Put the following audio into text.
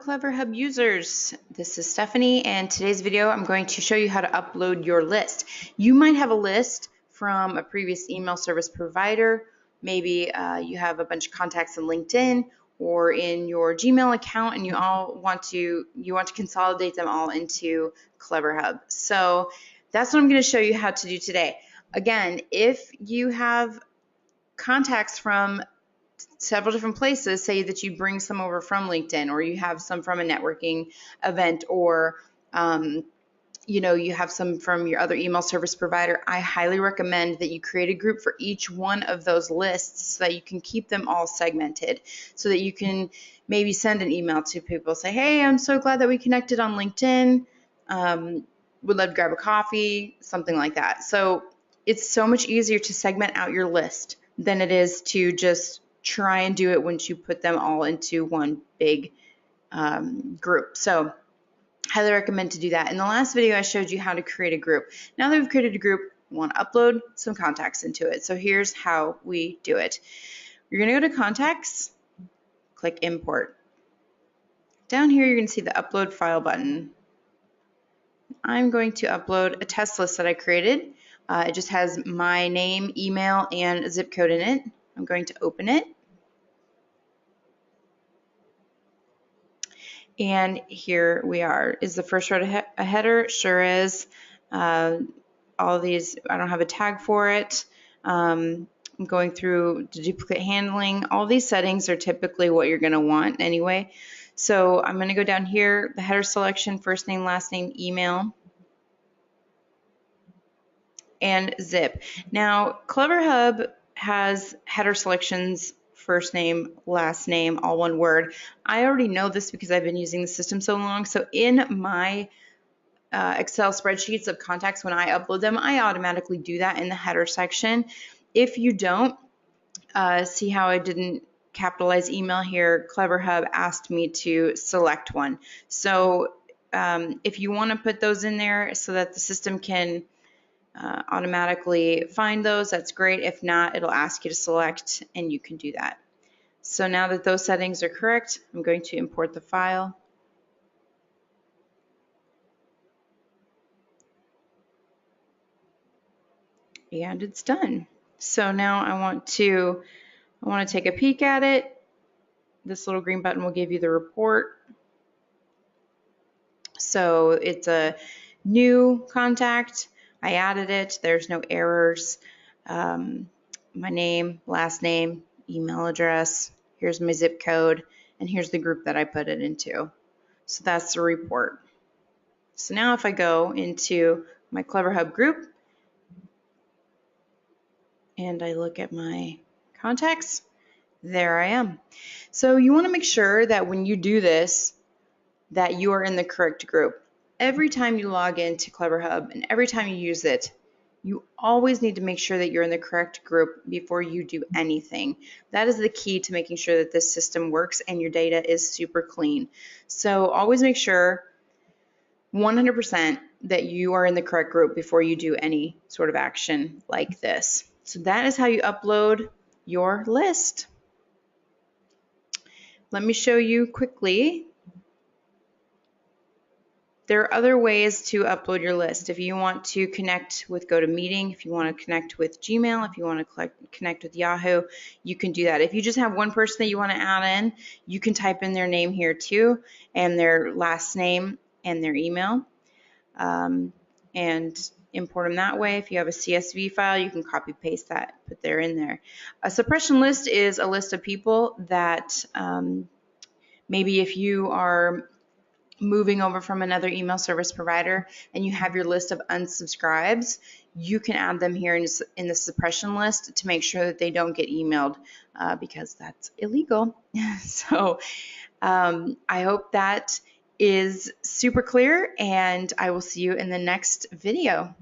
CleverHub users, this is Stephanie, and today's video I'm going to show you how to upload your list. You might have a list from a previous email service provider. Maybe you have a bunch of contacts in LinkedIn or in your Gmail account, and you want to consolidate them all into CleverHub. So that's what I'm going to show you how to do today. Again, if you have contacts from several different places, say that you bring some over from LinkedIn, or you have some from a networking event, or you have some from your other email service provider, I highly recommend that you create a group for each one of those lists so that you can keep them all segmented, so that you can maybe send an email to people, say, hey, I'm so glad that we connected on LinkedIn, would love to grab a coffee, something like that. So it's so much easier to segment out your list than it is to just try and do it once you put them all into one big group. So highly recommend to do that. In the last video, I showed you how to create a group. Now that we've created a group, we want to upload some contacts into it. So here's how we do it. You're going to go to Contacts, click Import. Down here, you're going to see the Upload File button. I'm going to upload a test list that I created. It just has my name, email, and zip code in it. I'm going to open it. And here we are. Is the first row a header? Sure is. All these, I don't have a tag for it. I'm going through the duplicate handling. All these settings are typically what you're going to want anyway. So I'm going to go down here, the header selection, first name, last name, email, and zip. Now, CleverHub has header selections, first name, last name, all one word. I already know this because I've been using the system so long. So in my Excel spreadsheets of contacts, when I upload them, I automatically do that in the header section. If you don't, see how I didn't capitalize email here, CleverHub asked me to select one. So if you want to put those in there so that the system can automatically find those, that's great. If not, it'll ask you to select, and you can do that. So now that those settings are correct, I'm going to import the file. And it's done. So now I want to take a peek at it. This little green button will give you the report. So it's a new contact. I added it. There's no errors. My name, last name, email address. Here's my zip code, and here's the group that I put it into. So that's the report. So now if I go into my CleverHub group and I look at my contacts, there I am. So you want to make sure that when you do this, that you are in the correct group. Every time you log into CleverHub and every time you use it, you always need to make sure that you're in the correct group before you do anything. That is the key to making sure that this system works and your data is super clean. So always make sure 100% that you are in the correct group before you do any sort of action like this. So that is how you upload your list. Let me show you quickly. There are other ways to upload your list. If you want to connect with GoToMeeting, if you want to connect with Gmail, if you want to connect with Yahoo, you can do that. If you just have one person that you want to add in, you can type in their name here too, and their last name and their email, and import them that way. If you have a CSV file, you can copy paste that, put there in there. A suppression list is a list of people that maybe if you are moving over from another email service provider and you have your list of unsubscribes, you can add them here in the suppression list to make sure that they don't get emailed because that's illegal. So I hope that is super clear, and I will see you in the next video.